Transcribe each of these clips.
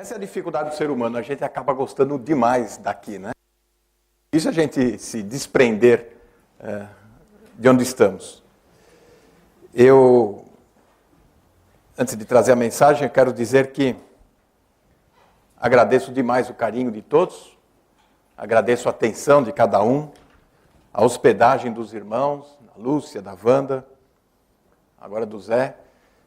Essa é a dificuldade do ser humano, a gente acaba gostando demais daqui, né? Isso a gente se desprender de onde estamos. Antes de trazer a mensagem, eu quero dizer que agradeço demais o carinho de todos, agradeço a atenção de cada um, a hospedagem dos irmãos, da Lúcia, da Wanda, agora do Zé,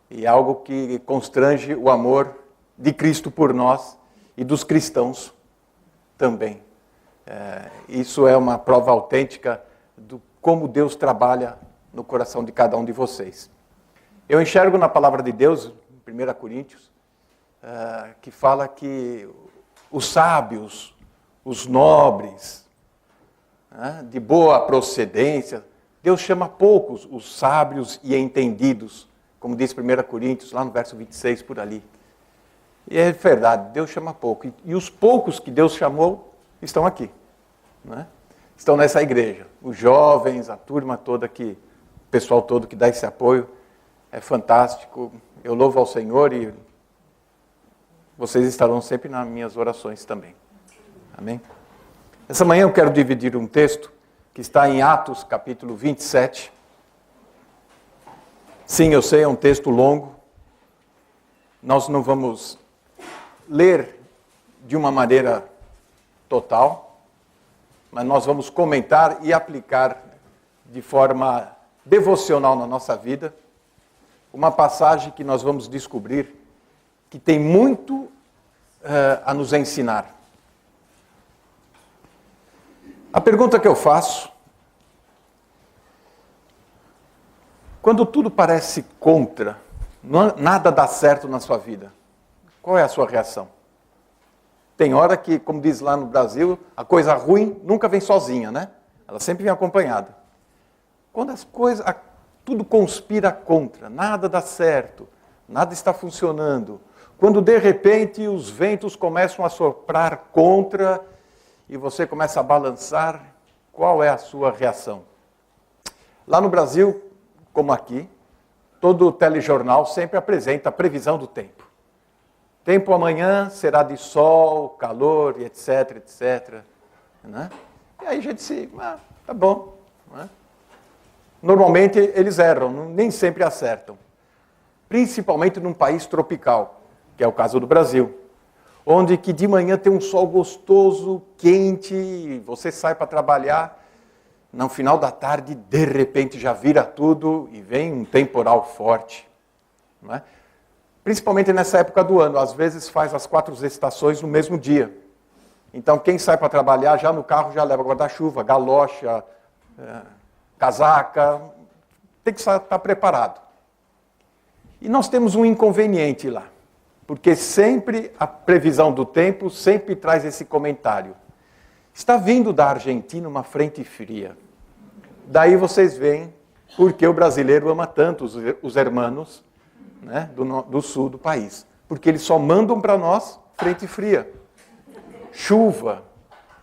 e algo que constrange o amor de Cristo por nós e dos cristãos também. Isso é uma prova autêntica do como Deus trabalha no coração de cada um de vocês. Eu enxergo na palavra de Deus, em 1 Coríntios, que fala que os sábios, os nobres, de boa procedência, Deus chama poucos os sábios e entendidos, como diz 1 Coríntios, lá no verso 26, por ali. E é verdade, Deus chama pouco. E os poucos que Deus chamou estão aqui. Né? Estão nessa igreja. Os jovens, a turma toda, o pessoal todo que dá esse apoio, é fantástico. Eu louvo ao Senhor e vocês estarão sempre nas minhas orações também. Amém? Essa manhã eu quero dividir um texto que está em Atos, capítulo 27. Sim, eu sei, é um texto longo. Nós não vamos ler de uma maneira total, mas nós vamos comentar e aplicar de forma devocional na nossa vida uma passagem que nós vamos descobrir que tem muito a nos ensinar. A pergunta que eu faço: quando tudo parece contra, nada dá certo na sua vida, qual é a sua reação? Tem hora que, como diz lá no Brasil, a coisa ruim nunca vem sozinha, né? Ela sempre vem acompanhada. Quando as coisas, tudo conspira contra, nada dá certo, nada está funcionando. Quando de repente os ventos começam a soprar contra e você começa a balançar, qual é a sua reação? Lá no Brasil, como aqui, todo telejornal sempre apresenta a previsão do tempo. Tempo amanhã será de sol, calor, etc, etc. Né? E aí a gente tá bom. Né? Normalmente eles erram, nem sempre acertam. Principalmente num país tropical, que é o caso do Brasil. Onde que de manhã tem um sol gostoso, quente, você sai para trabalhar, no final da tarde, de repente já vira tudo e vem um temporal forte. Não é? Principalmente nessa época do ano, às vezes faz as 4 estações no mesmo dia. Então quem sai para trabalhar já no carro já leva guarda-chuva, galocha, casaca, tem que estar preparado. E nós temos um inconveniente lá, porque sempre a previsão do tempo sempre traz esse comentário. Está vindo da Argentina uma frente fria. Daí vocês veem porque o brasileiro ama tanto os hermanos, né, do sul do país. Porque eles só mandam para nós frente fria. Chuva,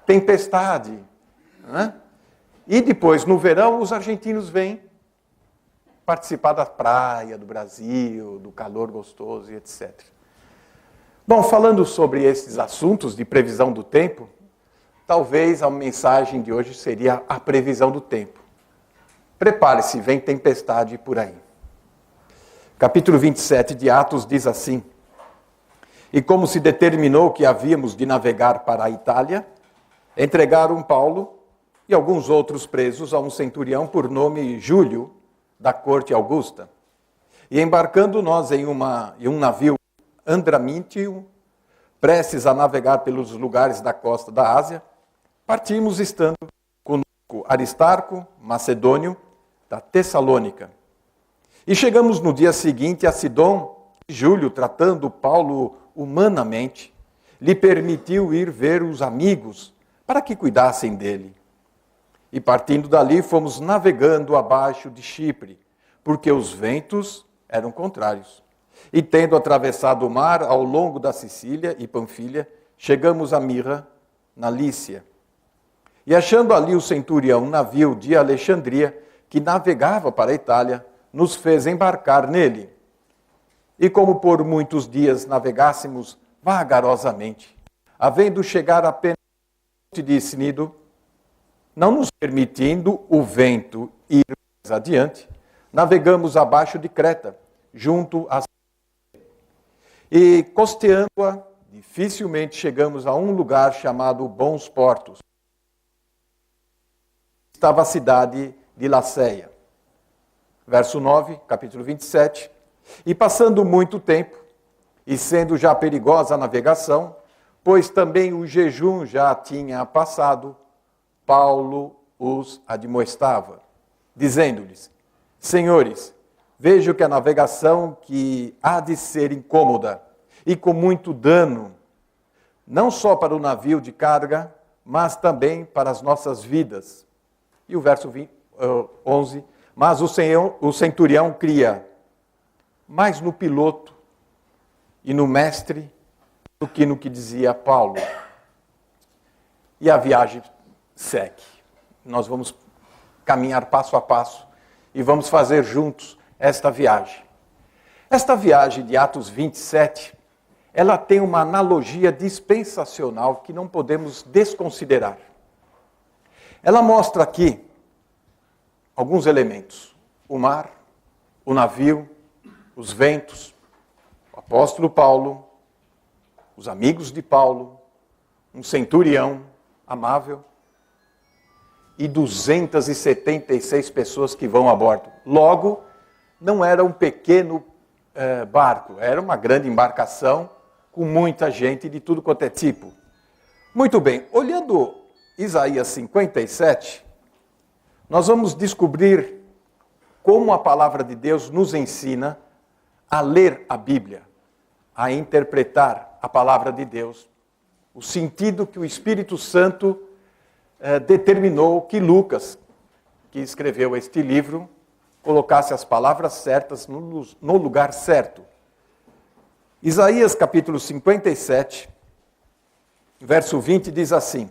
tempestade. Né? E depois, no verão, os argentinos vêm participar da praia, do Brasil, do calor gostoso e etc. Bom, falando sobre esses assuntos de previsão do tempo, talvez a mensagem de hoje seria a previsão do tempo. Prepare-se, vem tempestade por aí. Capítulo 27 de Atos diz assim: E como se determinou que havíamos de navegar para a Itália, entregaram Paulo e alguns outros presos a um centurião por nome Júlio, da corte Augusta. E embarcando nós em um navio Andramítio, prestes a navegar pelos lugares da costa da Ásia, partimos estando conosco Aristarco, macedônio, da Tessalônica. E chegamos no dia seguinte a Sidom, e Júlio, tratando Paulo humanamente, lhe permitiu ir ver os amigos, para que cuidassem dele. E partindo dali, fomos navegando abaixo de Chipre, porque os ventos eram contrários. E tendo atravessado o mar ao longo da Sicília e Panfilha, chegamos a Mirra, na Lícia. E achando ali o centurião um navio de Alexandria, que navegava para a Itália, nos fez embarcar nele. E como por muitos dias navegássemos, vagarosamente, havendo chegar apenas ao monte de Cnido, não nos permitindo o vento ir mais adiante, navegamos abaixo de Creta, junto a... E costeando-a, dificilmente chegamos a um lugar chamado Bons Portos. Estava a cidade de Laceia. Verso 9, capítulo 27. E passando muito tempo, e sendo já perigosa a navegação, pois também o jejum já tinha passado, Paulo os admoestava, dizendo-lhes: Senhores, vejo que a navegação que há de ser incômoda e com muito dano, não só para o navio de carga, mas também para as nossas vidas. E o verso 11, mas o centurião cria mais no piloto e no mestre do que no que dizia Paulo. E a viagem segue. Nós vamos caminhar passo a passo e vamos fazer juntos esta viagem. Esta viagem de Atos 27, ela tem uma analogia dispensacional que não podemos desconsiderar. Ela mostra aqui alguns elementos: o mar, o navio, os ventos, o apóstolo Paulo, os amigos de Paulo, um centurião amável e 276 pessoas que vão a bordo. Logo, não era um pequeno barco, era uma grande embarcação com muita gente de tudo quanto é tipo. Muito bem, olhando Isaías 57, nós vamos descobrir como a palavra de Deus nos ensina a ler a Bíblia, a interpretar a palavra de Deus, o sentido que o Espírito Santo determinou que Lucas, que escreveu este livro, colocasse as palavras certas no lugar certo. Isaías capítulo 57, verso 20 diz assim: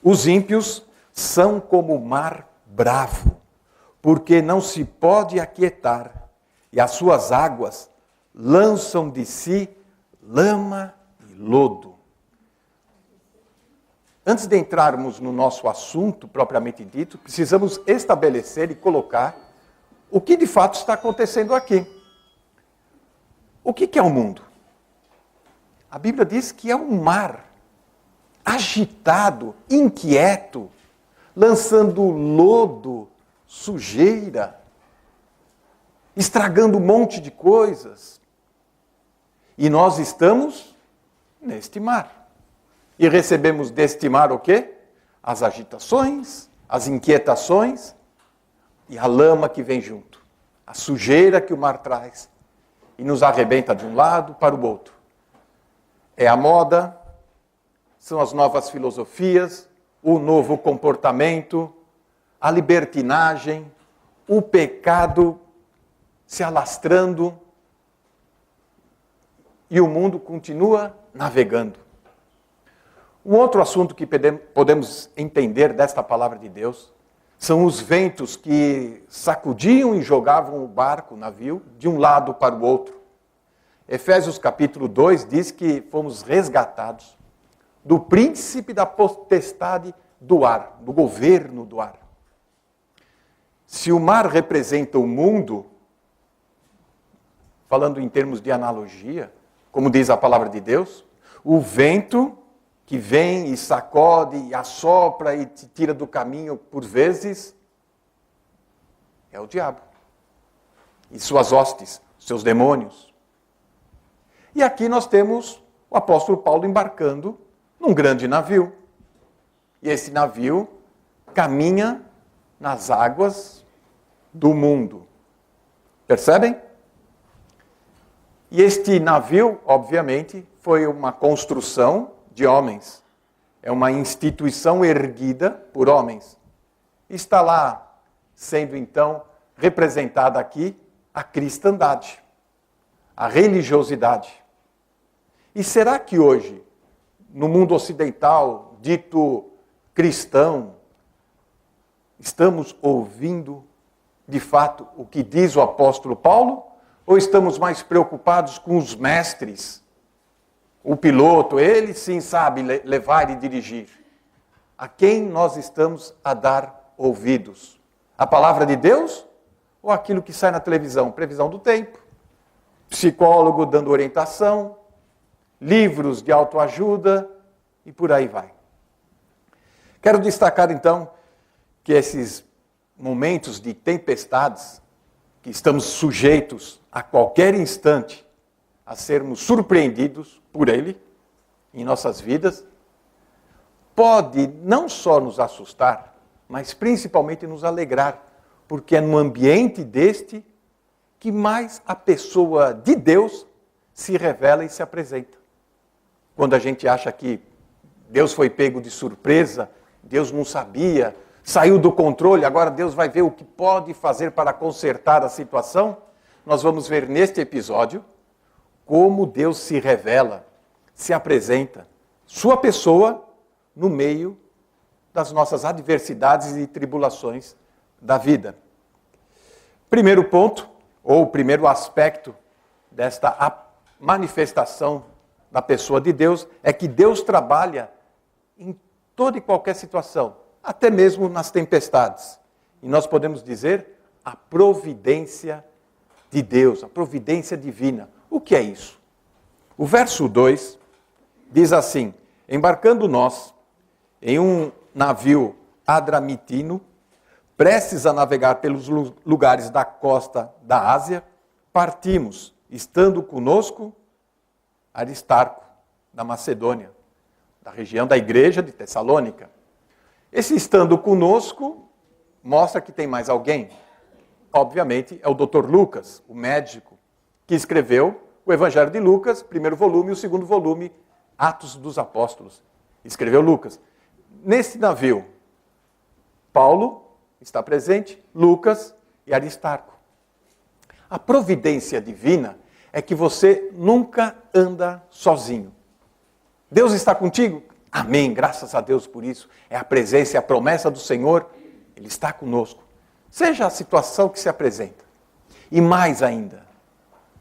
Os ímpios são como o mar bravo, porque não se pode aquietar, e as suas águas lançam de si lama e lodo. Antes de entrarmos no nosso assunto propriamente dito, precisamos estabelecer e colocar o que de fato está acontecendo aqui. O que é o mundo? A Bíblia diz que é um mar agitado, inquieto, lançando lodo, sujeira, estragando um monte de coisas. E nós estamos neste mar. E recebemos deste mar o quê? As agitações, as inquietações e a lama que vem junto. A sujeira que o mar traz e nos arrebenta de um lado para o outro. É a moda, são as novas filosofias, o novo comportamento, a libertinagem, o pecado se alastrando e o mundo continua navegando. Um outro assunto que podemos entender desta palavra de Deus são os ventos que sacudiam e jogavam o barco, o navio, de um lado para o outro. Efésios capítulo 2 diz que fomos resgatados do príncipe da potestade do ar, do governo do ar. Se o mar representa o mundo, falando em termos de analogia, como diz a palavra de Deus, o vento que vem e sacode e assopra e te tira do caminho por vezes, é o diabo. E suas hostes, seus demônios. E aqui nós temos o apóstolo Paulo embarcando num grande navio. E esse navio caminha nas águas do mundo. Percebem? E este navio, obviamente, foi uma construção de homens. É uma instituição erguida por homens. Está lá sendo, então, representada aqui a cristandade, a religiosidade. E será que hoje, no mundo ocidental, dito cristão, estamos ouvindo, de fato, o que diz o apóstolo Paulo? Ou estamos mais preocupados com os mestres O piloto, ele sim sabe levar e dirigir. A quem nós estamos a dar ouvidos? A palavra de Deus ou aquilo que sai na televisão? Previsão do tempo, psicólogo dando orientação, livros de autoajuda e por aí vai. Quero destacar então que esses momentos de tempestades, que estamos sujeitos a qualquer instante a sermos surpreendidos por Ele em nossas vidas, pode não só nos assustar, mas principalmente nos alegrar, porque é no ambiente deste que mais a pessoa de Deus se revela e se apresenta. Quando a gente acha que Deus foi pego de surpresa, Deus não sabia, saiu do controle, agora Deus vai ver o que pode fazer para consertar a situação, nós vamos ver neste episódio como Deus se revela, se apresenta, sua pessoa no meio das nossas adversidades e tribulações da vida. Primeiro ponto, ou primeiro aspecto desta manifestação da pessoa de Deus, é que Deus trabalha em toda e qualquer situação, até mesmo nas tempestades. E nós podemos dizer a providência de Deus, a providência divina. O que é isso? O verso 2 diz assim: embarcando nós em um navio adramitino, prestes a navegar pelos lugares da costa da Ásia, partimos, estando conosco Aristarco, da Macedônia, da região da igreja de Tessalônica. Esse estando conosco mostra que tem mais alguém. Obviamente, é o Dr. Lucas, o médico, que escreveu o Evangelho de Lucas, primeiro volume, e o segundo volume, Atos dos Apóstolos. Escreveu Lucas. Nesse navio, Paulo está presente, Lucas e Aristarco. A providência divina é que você nunca anda sozinho. Deus está contigo? Amém, graças a Deus por isso. É a presença e a promessa do Senhor, Ele está conosco. Seja a situação que se apresenta. E mais ainda,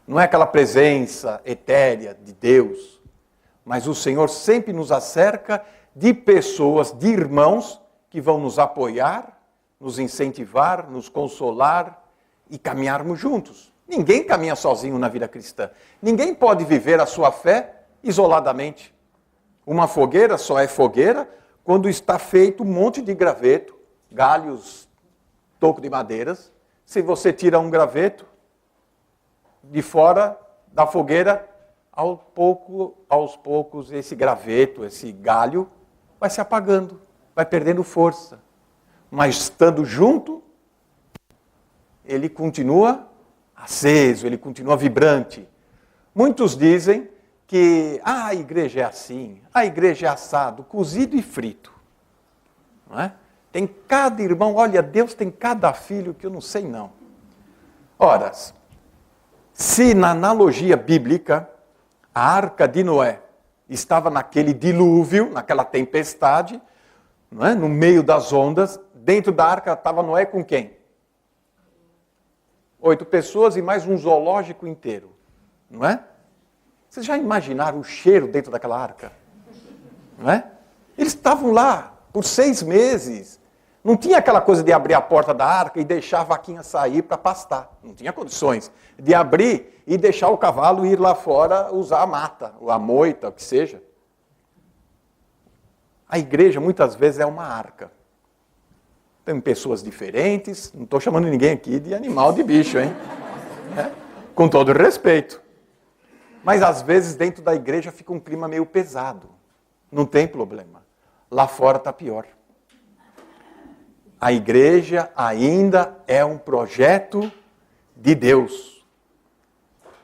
não é aquela presença etérea de Deus, mas o Senhor sempre nos acerca de pessoas, de irmãos, que vão nos apoiar, nos incentivar, nos consolar e caminharmos juntos. Ninguém caminha sozinho na vida cristã. Ninguém pode viver a sua fé isoladamente. Uma fogueira só é fogueira quando está feito um monte de graveto, galhos, toco de madeiras. Se você tira um graveto de fora da fogueira, aos poucos esse graveto, esse galho, vai se apagando, vai perdendo força. Mas estando junto, ele continua aceso, ele continua vibrante. Muitos dizem que a igreja é assim, a igreja é assado, cozido e frito. Não é? Tem cada irmão, olha, Deus tem cada filho que eu não sei não. Ora, se na analogia bíblica, a arca de Noé estava naquele dilúvio, naquela tempestade, não é? No meio das ondas, dentro da arca estava Noé com quem? 8 pessoas e mais um zoológico inteiro, não é? Vocês já imaginaram o cheiro dentro daquela arca? Não é? Eles estavam lá por 6 meses. Não tinha aquela coisa de abrir a porta da arca e deixar a vaquinha sair para pastar. Não tinha condições de abrir e deixar o cavalo ir lá fora usar a mata, ou a moita, o que seja. A igreja muitas vezes é uma arca. Tem pessoas diferentes, não estou chamando ninguém aqui de animal, de bicho, hein? É? Com todo respeito. Mas às vezes dentro da igreja fica um clima meio pesado. Não tem problema. Lá fora está pior. A igreja ainda é um projeto de Deus.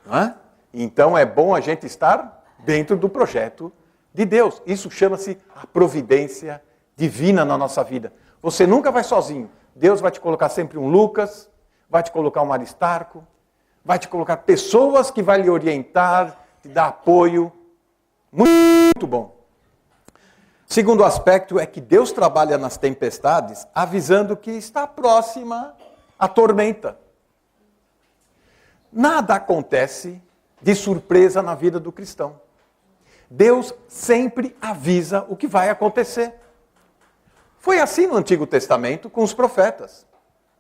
Não é? Então é bom a gente estar dentro do projeto de Deus. Isso chama-se a providência divina na nossa vida. Você nunca vai sozinho. Deus vai te colocar sempre um Lucas, vai te colocar um Aristarco, vai te colocar pessoas que vão lhe orientar, te dar apoio. Muito bom. Segundo aspecto é que Deus trabalha nas tempestades avisando que está próxima a tormenta. Nada acontece de surpresa na vida do cristão. Deus sempre avisa o que vai acontecer. Foi assim no Antigo Testamento com os profetas.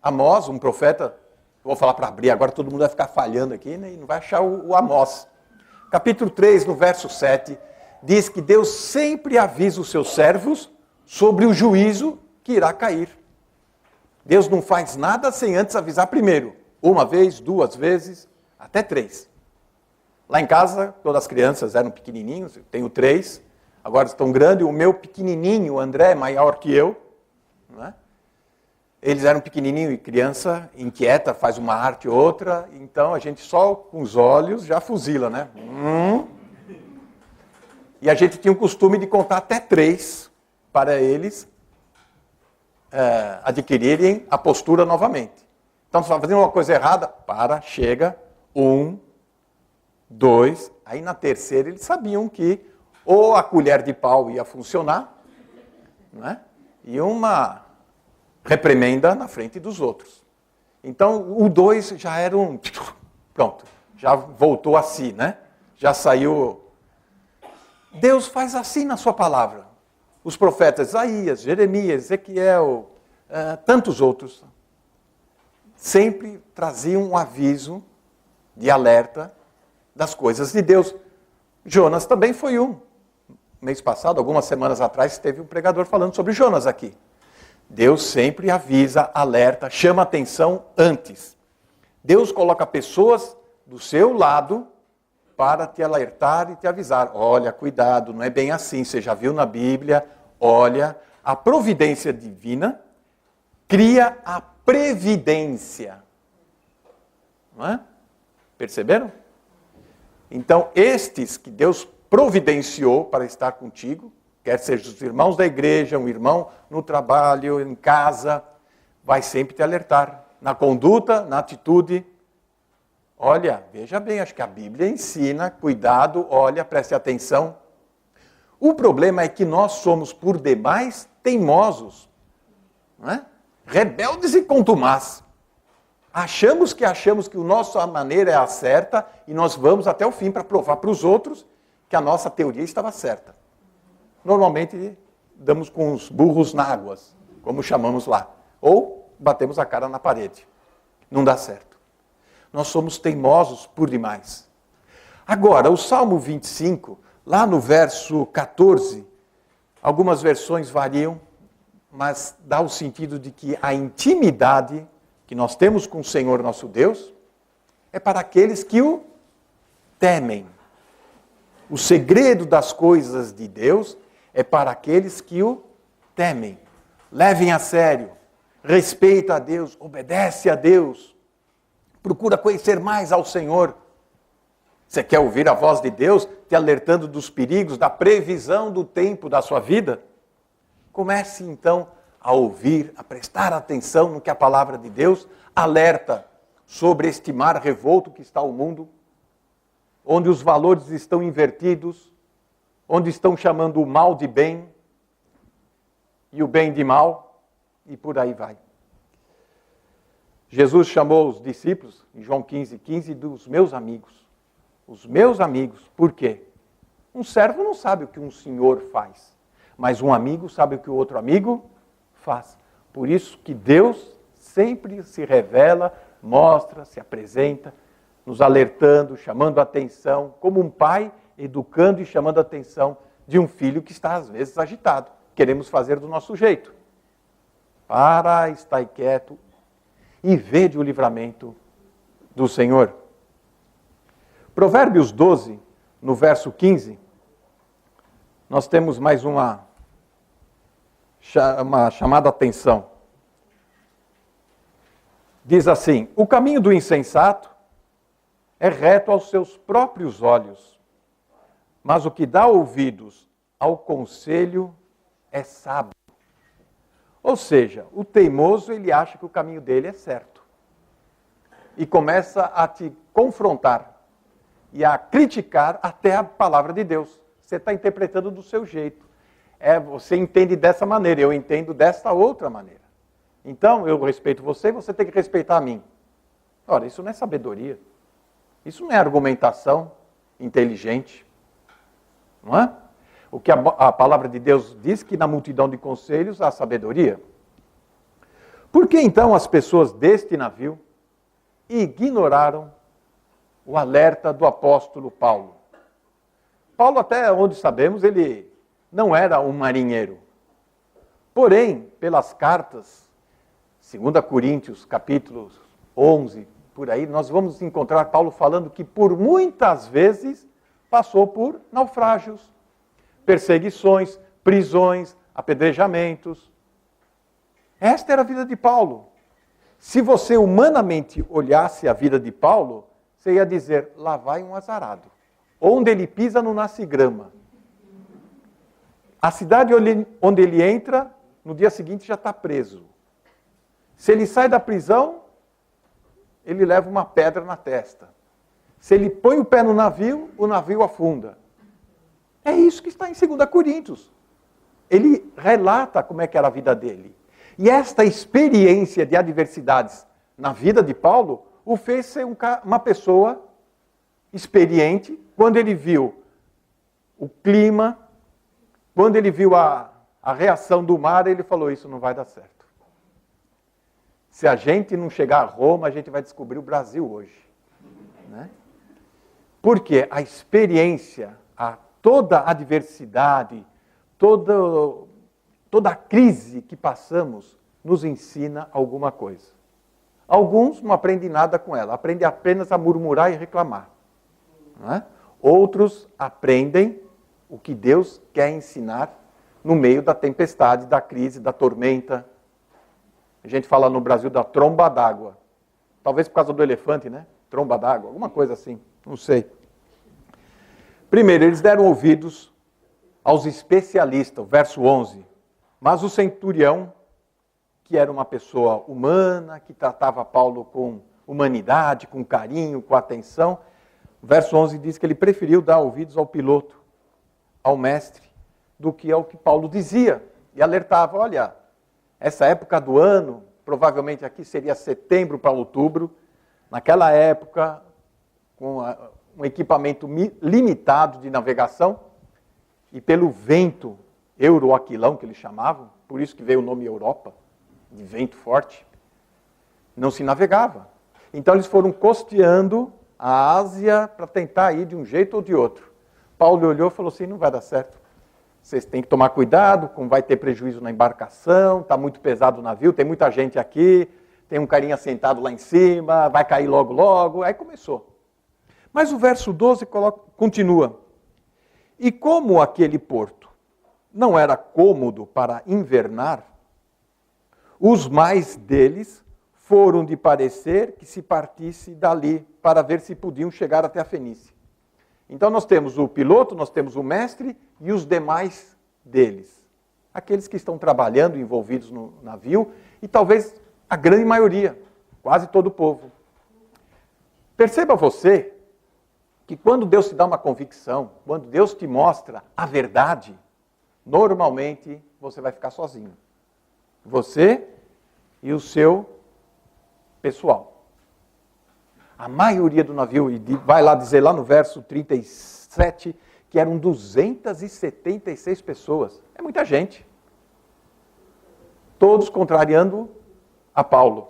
Amós, um profeta, vou falar para abrir, agora todo mundo vai ficar falhando aqui, né, e não vai achar o Amós. Capítulo 3, no verso 7, diz que Deus sempre avisa os seus servos sobre o juízo que irá cair. Deus não faz nada sem antes avisar primeiro. Uma vez, 2 vezes, até 3. Lá em casa, todas as crianças eram pequenininhos, eu tenho 3, agora estão grandes, o meu pequenininho, o André, é maior que eu, não é? Eles eram pequenininho e criança inquieta, faz uma arte ou outra, então a gente só com os olhos já fuzila, né? E a gente tinha o costume de contar até 3 para eles adquirirem a postura novamente. Então, se você está fazendo uma coisa errada, chega, 1, 2, aí na terceira eles sabiam que ou a colher de pau ia funcionar, né? E uma reprimenda na frente dos outros. Então, o 2 já era pronto, já voltou a si, né? Já saiu. Deus faz assim na sua palavra. Os profetas Isaías, Jeremias, Ezequiel, tantos outros, sempre traziam um aviso de alerta das coisas de Deus. Jonas também foi um. Mês passado, algumas semanas atrás, teve um pregador falando sobre Jonas aqui. Deus sempre avisa, alerta, chama atenção antes. Deus coloca pessoas do seu lado para te alertar e te avisar. Olha, cuidado, não é bem assim. Você já viu na Bíblia? Olha, a providência divina cria a previdência. Não é? Perceberam? Então, estes que Deus providenciou para estar contigo, quer sejam os irmãos da igreja, um irmão no trabalho, em casa, vai sempre te alertar. Na conduta, na atitude. Olha, veja bem, acho que a Bíblia ensina, cuidado, olha, preste atenção. O problema é que nós somos, por demais, teimosos, não é? Rebeldes e contumaz. Achamos que a nossa maneira é a certa e nós vamos até o fim para provar para os outros que a nossa teoria estava certa. Normalmente, damos com os burros na água, como chamamos lá. Ou batemos a cara na parede. Não dá certo. Nós somos teimosos por demais. Agora, o Salmo 25, lá no verso 14, algumas versões variam, mas dá o sentido de que a intimidade que nós temos com o Senhor nosso Deus é para aqueles que o temem. O segredo das coisas de Deus é para aqueles que o temem. Levem a sério, respeita a Deus, obedece a Deus, procura conhecer mais ao Senhor. Você quer ouvir a voz de Deus te alertando dos perigos, da previsão do tempo da sua vida? Comece então a ouvir, a prestar atenção no que a palavra de Deus alerta sobre este mar revolto que está o mundo, onde os valores estão invertidos, onde estão chamando o mal de bem e o bem de mal, e por aí vai. Jesus chamou os discípulos, em João 15:15, dos meus amigos. Os meus amigos, por quê? Um servo não sabe o que um senhor faz, mas um amigo sabe o que o outro amigo faz. Por isso que Deus sempre se revela, mostra, se apresenta, nos alertando, chamando a atenção, como um pai educando e chamando a atenção de um filho que está às vezes agitado. Queremos fazer do nosso jeito. Para, estai quieto e vede o livramento do Senhor. Provérbios 12, no verso 15, nós temos mais uma chamada atenção. Diz assim: o caminho do insensato é reto aos seus próprios olhos, mas o que dá ouvidos ao conselho é sábio. Ou seja, o teimoso, ele acha que o caminho dele é certo. E começa a te confrontar e a criticar até a palavra de Deus. Você está interpretando do seu jeito. Você entende dessa maneira, eu entendo desta outra maneira. Então, eu respeito você e você tem que respeitar a mim. Ora, isso não é sabedoria. Isso não é argumentação inteligente. Não é? O que a palavra de Deus diz que na multidão de conselhos há sabedoria. Por que então as pessoas deste navio ignoraram o alerta do apóstolo Paulo? Paulo, até onde sabemos, ele não era um marinheiro. Porém, pelas cartas, 2 Coríntios, capítulos 11, por aí, nós vamos encontrar Paulo falando que por muitas vezes passou por naufrágios, perseguições, prisões, apedrejamentos. Esta era a vida de Paulo. Se você humanamente olhasse a vida de Paulo, você ia dizer, lá vai um azarado. Onde ele pisa não nasce grama. A cidade onde ele entra, no dia seguinte já está preso. Se ele sai da prisão, ele leva uma pedra na testa. Se ele põe o pé no navio, o navio afunda. É isso que está em 2 Coríntios. Ele relata como é que era a vida dele. E esta experiência de adversidades na vida de Paulo o fez ser uma pessoa experiente. Quando ele viu o clima, quando ele viu a reação do mar, ele falou, isso não vai dar certo. Se a gente não chegar a Roma, a gente vai descobrir o Brasil hoje. Né? Porque a experiência, toda a adversidade, toda a crise que passamos, nos ensina alguma coisa. Alguns não aprendem nada com ela, aprendem apenas a murmurar e reclamar. Não é? Outros aprendem o que Deus quer ensinar no meio da tempestade, da crise, da tormenta. A gente fala no Brasil da tromba d'água. Talvez por causa do elefante, né? Tromba d'água, alguma coisa assim, não sei. Primeiro, eles deram ouvidos aos especialistas, o verso 11. Mas o centurião, que era uma pessoa humana, que tratava Paulo com humanidade, com carinho, com atenção, o verso 11 diz que ele preferiu dar ouvidos ao piloto, ao mestre, do que ao que Paulo dizia. E alertava, olha, essa época do ano, provavelmente aqui seria setembro para outubro, naquela época, com um equipamento limitado de navegação, e pelo vento euroaquilão, que eles chamavam, por isso que veio o nome Europa, de vento forte, não se navegava. Então eles foram costeando a Ásia para tentar ir de um jeito ou de outro. Paulo olhou e falou assim, não vai dar certo. Vocês têm que tomar cuidado, como vai ter prejuízo na embarcação, está muito pesado o navio, tem muita gente aqui, tem um carinha sentado lá em cima, vai cair logo, logo. Aí começou. Mas o verso 12 continua. E como aquele porto não era cômodo para invernar, os mais deles foram de parecer que se partisse dali para ver se podiam chegar até a Fenícia. Então nós temos o piloto, nós temos o mestre e os demais deles. Aqueles que estão trabalhando, envolvidos no navio, e talvez a grande maioria, quase todo o povo. Perceba você que quando Deus te dá uma convicção, quando Deus te mostra a verdade, normalmente você vai ficar sozinho. Você e o seu pessoal. A maioria do navio, e vai lá dizer lá no verso 37, que eram 276 pessoas. É muita gente. Todos contrariando a Paulo.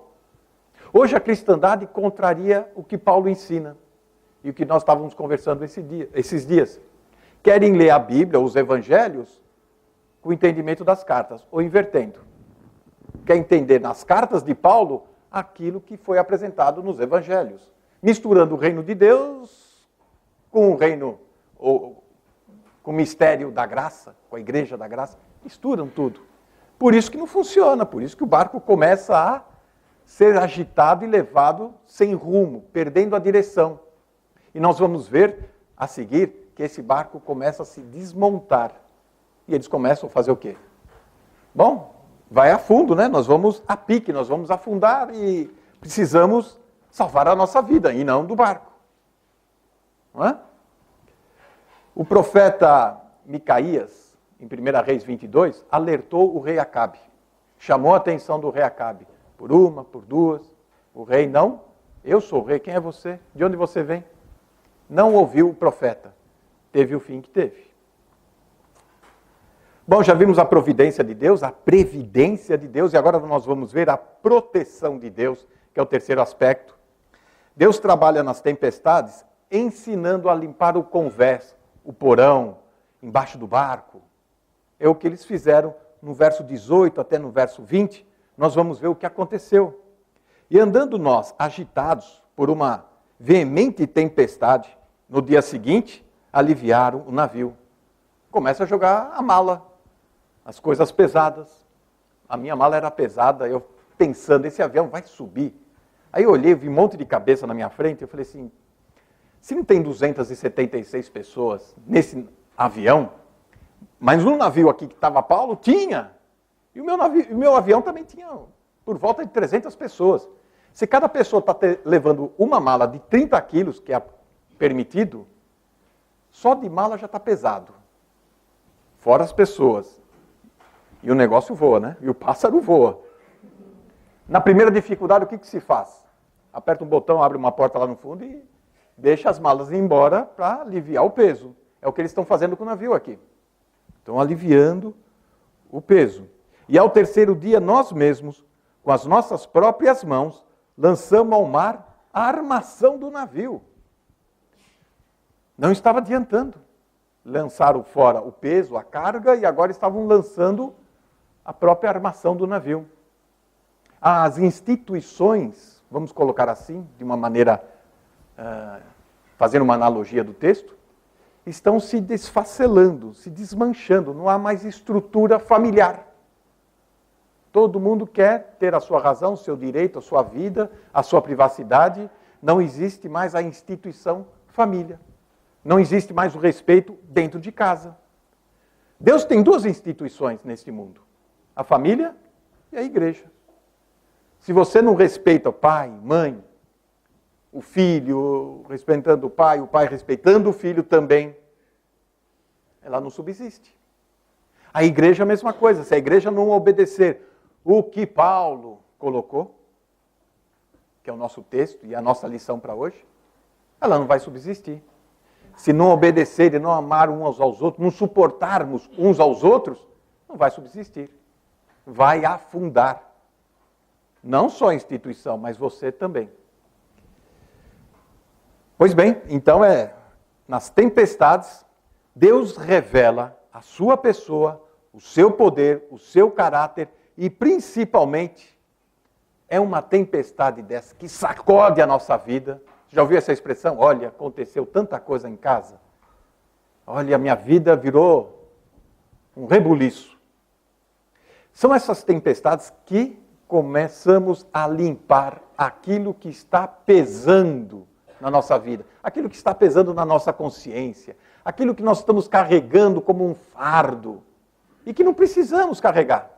Hoje a cristandade contraria o que Paulo ensina. E o que nós estávamos conversando esses dias. Querem ler a Bíblia, os evangelhos, com o entendimento das cartas, ou invertendo. Quer entender nas cartas de Paulo aquilo que foi apresentado nos evangelhos. Misturando o reino de Deus com o reino, com o mistério da graça, com a igreja da graça. Misturam tudo. Por isso que não funciona, por isso que o barco começa a ser agitado e levado sem rumo, perdendo a direção. E nós vamos ver a seguir que esse barco começa a se desmontar. E eles começam a fazer o quê? Bom, vai a fundo, né? Nós vamos a pique, nós vamos afundar e precisamos salvar a nossa vida, e não do barco. Não é? O profeta Micaías, em 1 Reis 22, alertou o rei Acabe. Chamou a atenção do rei Acabe. Por uma, por duas. O rei não. Eu sou o rei, quem é você? De onde você vem? Não ouviu o profeta. Teve o fim que teve. Bom, já vimos a providência de Deus, a previdência de Deus, e agora nós vamos ver a proteção de Deus, que é o terceiro aspecto. Deus trabalha nas tempestades ensinando a limpar o convés, o porão, embaixo do barco. É o que eles fizeram no verso 18 até no verso 20. Nós vamos ver o que aconteceu. E andando nós, agitados por uma veemente tempestade, no dia seguinte, aliviaram o navio. Começa a jogar a mala, as coisas pesadas. A minha mala era pesada, eu pensando, esse avião vai subir. Aí eu olhei, vi um monte de cabeça na minha frente, eu falei assim, se não tem 276 pessoas nesse avião, mas no navio aqui que estava Paulo, tinha. E o meu avião também tinha por volta de 300 pessoas. Se cada pessoa está levando uma mala de 30 quilos, que é permitido, só de mala já está pesado. Fora as pessoas. E o negócio voa, né? E o pássaro voa. Na primeira dificuldade, o que se faz? Aperta um botão, abre uma porta lá no fundo e deixa as malas ir embora para aliviar o peso. É o que eles estão fazendo com o navio aqui. Estão aliviando o peso. E ao terceiro dia, nós mesmos, com as nossas próprias mãos, lançamos ao mar a armação do navio. Não estava adiantando. Lançaram fora o peso, a carga, e agora estavam lançando a própria armação do navio. As instituições, vamos colocar assim, de uma maneira, fazendo uma analogia do texto, estão se desfacelando, se desmanchando, não há mais estrutura familiar. Todo mundo quer ter a sua razão, o seu direito, a sua vida, a sua privacidade. Não existe mais a instituição família. Não existe mais o respeito dentro de casa. Deus tem duas instituições neste mundo. A família e a igreja. Se você não respeita o pai, mãe, o filho respeitando o pai respeitando o filho também, ela não subsiste. A igreja é a mesma coisa. Se a igreja não obedecer o que Paulo colocou, que é o nosso texto e a nossa lição para hoje, ela não vai subsistir. Se não obedecer e não amar uns aos outros, não suportarmos uns aos outros, não vai subsistir. Vai afundar. Não só a instituição, mas você também. Pois bem, então nas tempestades, Deus revela a sua pessoa, o seu poder, o seu caráter e principalmente é uma tempestade dessa que sacode a nossa vida. Já ouviu essa expressão? Olha, aconteceu tanta coisa em casa. Olha, a minha vida virou um rebuliço. São essas tempestades que começamos a limpar aquilo que está pesando na nossa vida, aquilo que está pesando na nossa consciência, aquilo que nós estamos carregando como um fardo e que não precisamos carregar.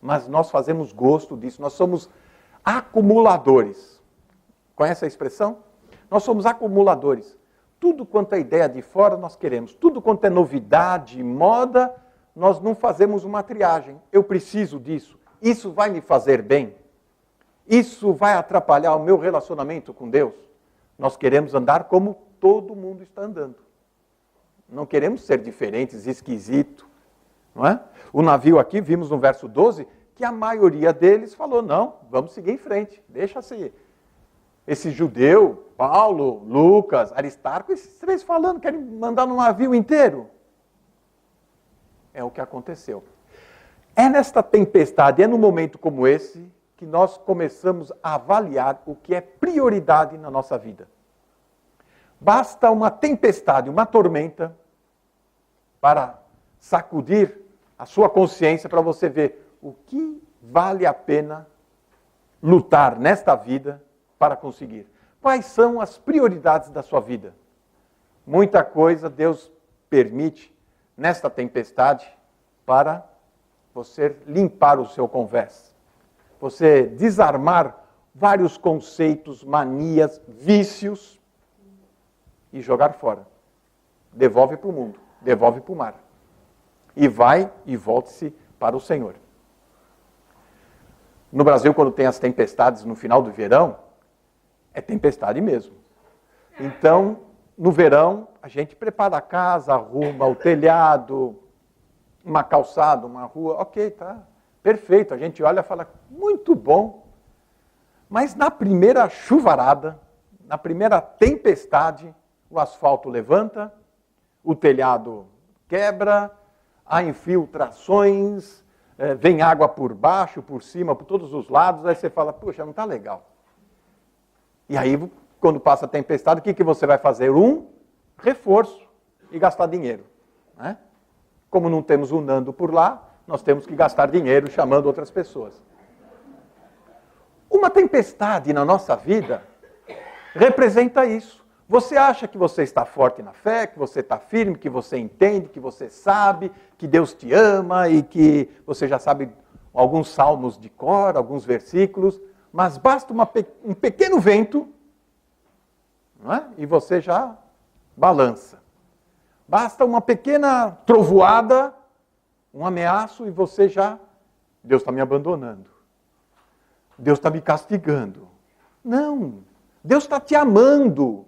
Mas nós fazemos gosto disso, nós somos acumuladores. Conhece a expressão? Nós somos acumuladores. Tudo quanto é ideia de fora nós queremos, tudo quanto é novidade, moda, nós não fazemos uma triagem. Eu preciso disso, isso vai me fazer bem, isso vai atrapalhar o meu relacionamento com Deus. Nós queremos andar como todo mundo está andando. Não queremos ser diferentes, esquisitos. Não é? O navio aqui, vimos no verso 12, que a maioria deles falou, não, vamos seguir em frente. Deixa esse judeu, Paulo, Lucas, Aristarco, esses três falando, querem mandar no navio inteiro. É o que aconteceu. É nesta tempestade, é num momento como esse, que nós começamos a avaliar o que é prioridade na nossa vida. Basta uma tempestade, uma tormenta, para sacudir a sua consciência, para você ver o que vale a pena lutar nesta vida para conseguir. Quais são as prioridades da sua vida? Muita coisa Deus permite nesta tempestade para você limpar o seu convés. Você desarmar vários conceitos, manias, vícios e jogar fora. Devolve para o mundo, devolve para o mar. E vai e volte-se para o Senhor. No Brasil, quando tem as tempestades no final do verão, é tempestade mesmo. Então, no verão, a gente prepara a casa, arruma o telhado, uma calçada, uma rua, ok, tá, perfeito. A gente olha e fala, muito bom. Mas na primeira chuvarada, na primeira tempestade, o asfalto levanta, o telhado quebra, há infiltrações, vem água por baixo, por cima, por todos os lados, aí você fala, puxa, não está legal. E aí, quando passa a tempestade, o que você vai fazer? Um reforço e gastar dinheiro. Né? Como não temos um Nando por lá, nós temos que gastar dinheiro chamando outras pessoas. Uma tempestade na nossa vida representa isso. Você acha que você está forte na fé, que você está firme, que você entende, que você sabe, que Deus te ama e que você já sabe alguns salmos de cor, alguns versículos, mas basta um pequeno vento, não é? E você já balança. Basta uma pequena trovoada, um ameaço e você já... Deus está me abandonando. Deus está me castigando. Não, Deus está te amando.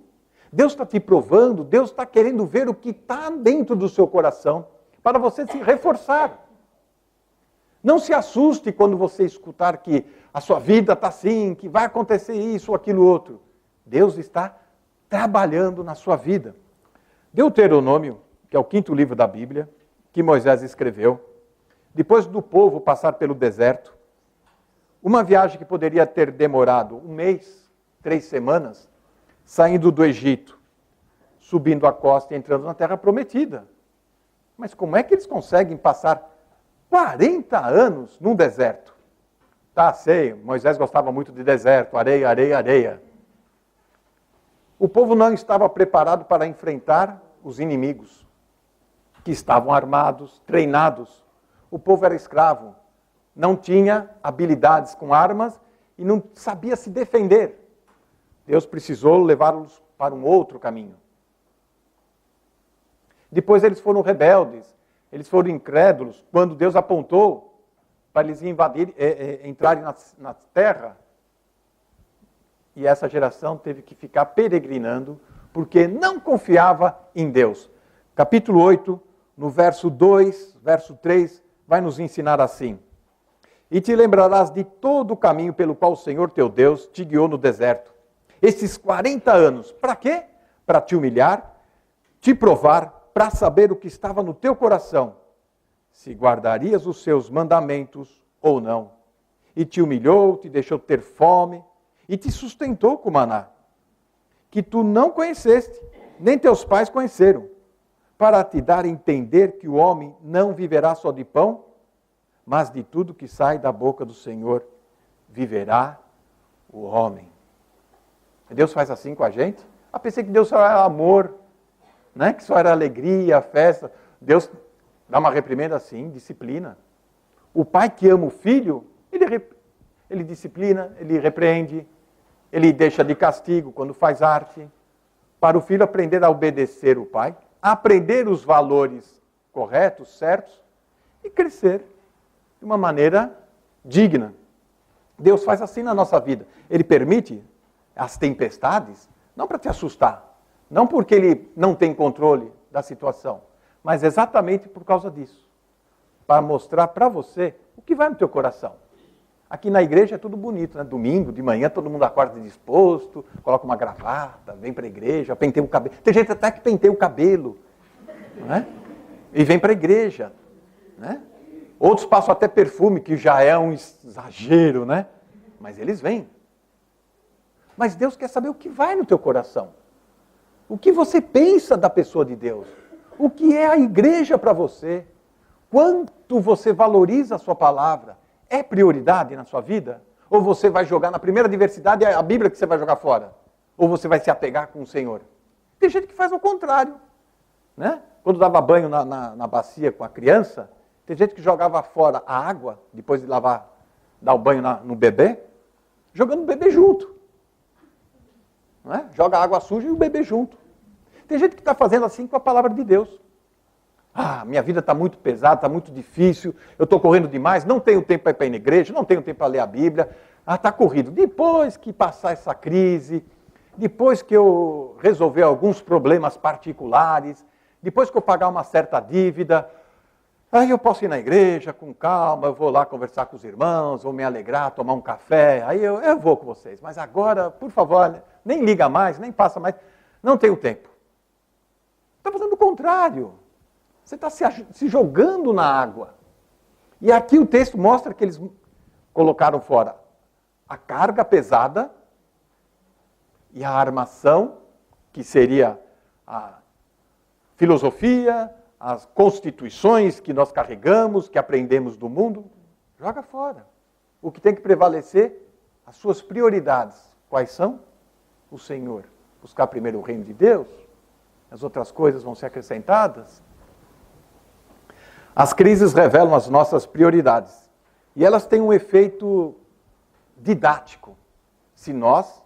Deus está te provando, Deus está querendo ver o que está dentro do seu coração para você se reforçar. Não se assuste quando você escutar que a sua vida está assim, que vai acontecer isso ou aquilo outro. Deus está trabalhando na sua vida. Deuteronômio, que é o 5º livro da Bíblia, que Moisés escreveu, depois do povo passar pelo deserto, uma viagem que poderia ter demorado 1 mês, 3 semanas, saindo do Egito, subindo a costa e entrando na terra prometida. Mas como é que eles conseguem passar 40 anos num deserto? Tá, sei, Moisés gostava muito de deserto, areia, areia, areia. O povo não estava preparado para enfrentar os inimigos, que estavam armados, treinados. O povo era escravo, não tinha habilidades com armas e não sabia se defender. Deus precisou levá-los para um outro caminho. Depois eles foram rebeldes, eles foram incrédulos, quando Deus apontou para eles entrarem na terra. E essa geração teve que ficar peregrinando, porque não confiava em Deus. Capítulo 8, no verso 2, verso 3, vai nos ensinar assim. E te lembrarás de todo o caminho pelo qual o Senhor teu Deus te guiou no deserto. Esses 40 anos, para quê? Para te humilhar, te provar, para saber o que estava no teu coração, se guardarias os seus mandamentos ou não. E te humilhou, te deixou ter fome, e te sustentou com maná, que tu não conheceste, nem teus pais conheceram, para te dar a entender que o homem não viverá só de pão, mas de tudo que sai da boca do Senhor, viverá o homem. Deus faz assim com a gente? Eu pensei que Deus só era amor, né? Que só era alegria, festa. Deus dá uma reprimenda assim, disciplina. O pai que ama o filho, ele disciplina, ele repreende, ele deixa de castigo quando faz arte. Para o filho aprender a obedecer o pai, aprender os valores corretos, certos, e crescer de uma maneira digna. Deus faz assim na nossa vida. Ele permite as tempestades, não para te assustar, não porque ele não tem controle da situação, mas exatamente por causa disso. Para mostrar para você o que vai no teu coração. Aqui na igreja é tudo bonito, né? Domingo, de manhã, todo mundo acorda disposto, coloca uma gravata, vem para a igreja, penteia o cabelo. Tem gente até que penteia o cabelo, né? E vem para a igreja, né? Outros passam até perfume, que já é um exagero, né? Mas eles vêm. Mas Deus quer saber o que vai no teu coração. O que você pensa da pessoa de Deus. O que é a igreja para você. Quanto você valoriza a sua palavra. É prioridade na sua vida? Ou você vai jogar na primeira adversidade a Bíblia que você vai jogar fora? Ou você vai se apegar com o Senhor? Tem gente que faz o contrário. Né? Quando dava banho na bacia com a criança, tem gente que jogava fora a água, depois de dar o banho no bebê, jogando o bebê junto. Não é? Joga a água suja e o bebê junto. Tem gente que está fazendo assim com a palavra de Deus. Ah, minha vida está muito pesada, está muito difícil, eu estou correndo demais, não tenho tempo para ir na igreja, não tenho tempo para ler a Bíblia. Ah, está corrido. Depois que passar essa crise, depois que eu resolver alguns problemas particulares, depois que eu pagar uma certa dívida, Aí eu posso ir na igreja com calma, eu vou lá conversar com os irmãos, vou me alegrar, tomar um café, aí eu vou com vocês. Mas agora, por favor, nem liga mais, nem passa mais, não tenho tempo. Está fazendo o contrário. Você está se jogando na água. E aqui o texto mostra que eles colocaram fora a carga pesada e a armação, que seria a filosofia, as constituições que nós carregamos, que aprendemos do mundo, joga fora. O que tem que prevalecer, as suas prioridades. Quais são? O Senhor. Buscar primeiro o reino de Deus, as outras coisas vão ser acrescentadas. As crises revelam as nossas prioridades. E elas têm um efeito didático, se nós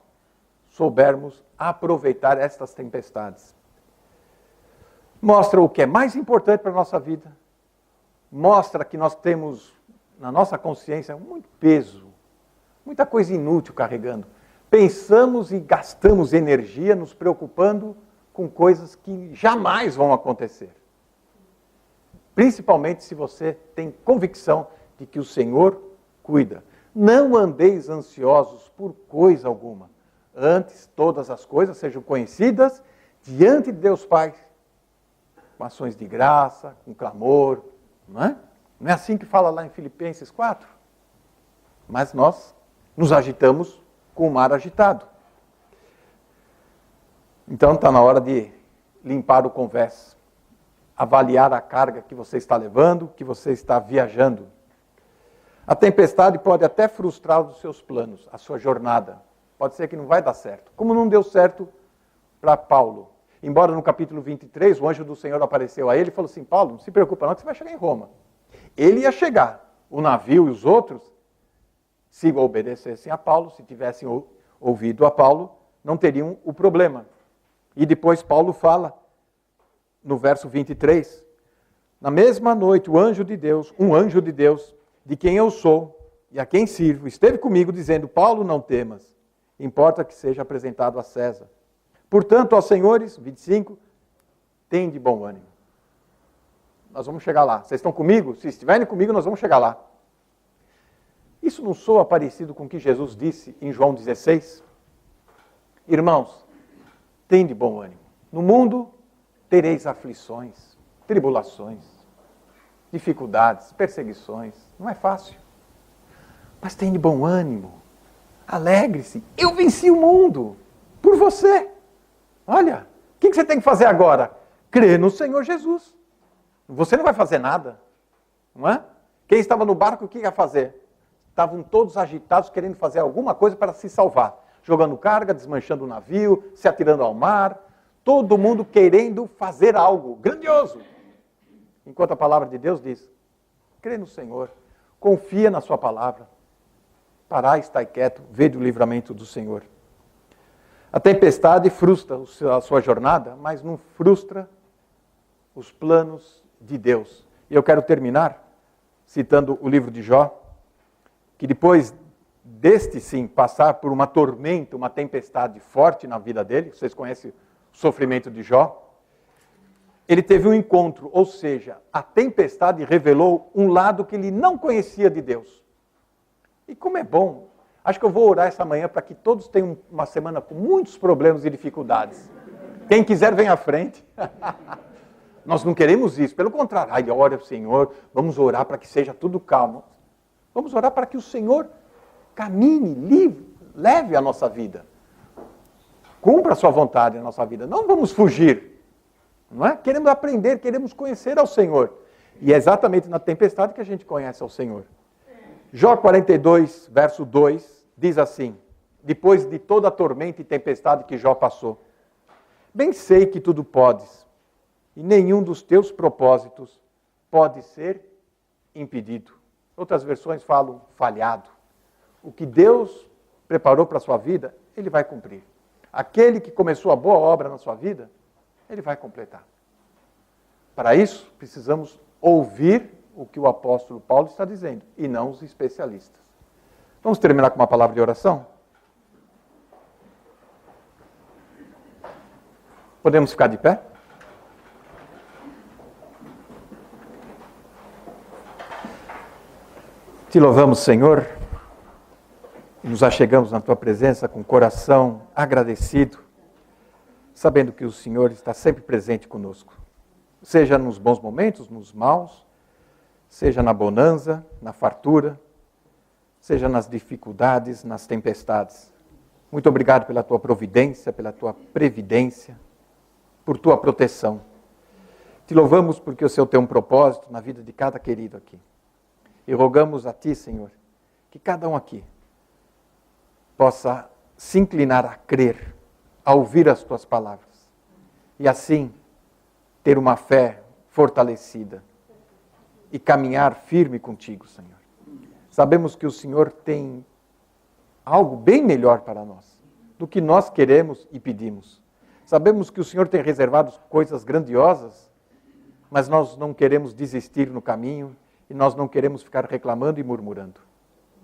soubermos aproveitar estas tempestades. Mostra o que é mais importante para a nossa vida. Mostra que nós temos, na nossa consciência, muito peso, muita coisa inútil carregando. Pensamos e gastamos energia nos preocupando com coisas que jamais vão acontecer. Principalmente se você tem convicção de que o Senhor cuida. Não andeis ansiosos por coisa alguma. Antes, todas as coisas sejam conhecidas diante de Deus Pai, com ações de graça, com clamor, não é? Não é assim que fala lá em Filipenses 4? Mas nós nos agitamos com o mar agitado. Então está na hora de limpar o convés, avaliar a carga que você está levando, que você está viajando. A tempestade pode até frustrar os seus planos, a sua jornada. Pode ser que não vai dar certo. Como não deu certo para Paulo. Embora no capítulo 23, o anjo do Senhor apareceu a ele e falou assim, Paulo, não se preocupa não que você vai chegar em Roma. Ele ia chegar. O navio e os outros, se obedecessem a Paulo, se tivessem ouvido a Paulo, não teriam o problema. E depois Paulo fala, no verso 23, na mesma noite o anjo de Deus, um anjo de Deus, de quem eu sou e a quem sirvo, esteve comigo dizendo, Paulo, não temas, importa que seja apresentado a César. Portanto, aos senhores, 25, tende bom ânimo. Nós vamos chegar lá. Vocês estão comigo? Se estiverem comigo, nós vamos chegar lá. Isso não soa parecido com o que Jesus disse em João 16? Irmãos, tende bom ânimo. No mundo tereis aflições, tribulações, dificuldades, perseguições. Não é fácil. Mas tende bom ânimo. Alegre-se. Eu venci o mundo por você. Olha, o que você tem que fazer agora? Crer no Senhor Jesus. Você não vai fazer nada, não é? Quem estava no barco, o que ia fazer? Estavam todos agitados, querendo fazer alguma coisa para se salvar. Jogando carga, desmanchando o navio, se atirando ao mar. Todo mundo querendo fazer algo grandioso. Enquanto a palavra de Deus diz, crê no Senhor, confia na sua palavra. Parai, estai quieto, vede o livramento do Senhor. A tempestade frustra a sua jornada, mas não frustra os planos de Deus. E eu quero terminar citando o livro de Jó, que depois deste sim passar por uma tormenta, uma tempestade forte na vida dele, vocês conhecem o sofrimento de Jó, ele teve um encontro, ou seja, a tempestade revelou um lado que ele não conhecia de Deus. E como é bom, acho que eu vou orar essa manhã para que todos tenham uma semana com muitos problemas e dificuldades. Quem quiser, vem à frente. Nós não queremos isso, pelo contrário. Ai, ora, Senhor, vamos orar para que seja tudo calmo. Vamos orar para que o Senhor camine, leve a nossa vida. Cumpra a sua vontade na nossa vida. Não vamos fugir. Não é? Queremos aprender, queremos conhecer ao Senhor. E é exatamente na tempestade que a gente conhece ao Senhor. Jó 42, verso 2, diz assim, depois de toda a tormenta e tempestade que Jó passou, bem sei que tudo podes, e nenhum dos teus propósitos pode ser impedido. Outras versões falam falhado. O que Deus preparou para a sua vida, Ele vai cumprir. Aquele que começou a boa obra na sua vida, Ele vai completar. Para isso, precisamos ouvir o que o apóstolo Paulo está dizendo, e não os especialistas. Vamos terminar com uma palavra de oração? Podemos ficar de pé? Te louvamos, Senhor, e nos achegamos na Tua presença com o coração agradecido, sabendo que o Senhor está sempre presente conosco, seja nos bons momentos, nos maus, seja na bonança, na fartura, seja nas dificuldades, nas tempestades. Muito obrigado pela Tua providência, pela Tua previdência, por Tua proteção. Te louvamos porque o Senhor tem um propósito na vida de cada querido aqui. E rogamos a Ti, Senhor, que cada um aqui possa se inclinar a crer, a ouvir as Tuas palavras. E assim, ter uma fé fortalecida e caminhar firme contigo, Senhor. Sabemos que o Senhor tem algo bem melhor para nós do que nós queremos e pedimos. Sabemos que o Senhor tem reservado coisas grandiosas, mas nós não queremos desistir no caminho e nós não queremos ficar reclamando e murmurando.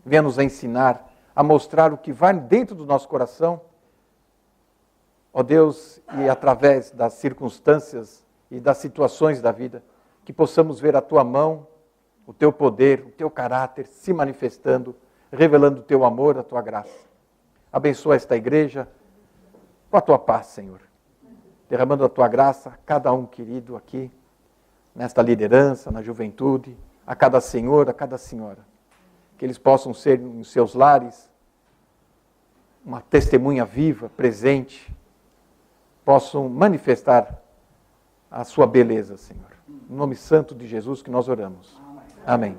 Venha nos ensinar a mostrar o que vai dentro do nosso coração, ó Deus, e através das circunstâncias e das situações da vida, que possamos ver a Tua mão, o Teu poder, o Teu caráter se manifestando, revelando o Teu amor, a Tua graça. Abençoa esta igreja com a Tua paz, Senhor. Derramando a Tua graça a cada um querido aqui, nesta liderança, na juventude, a cada senhor, a cada senhora. Que eles possam ser em seus lares uma testemunha viva, presente, possam manifestar a sua beleza, Senhor. No nome santo de Jesus que nós oramos. Amém.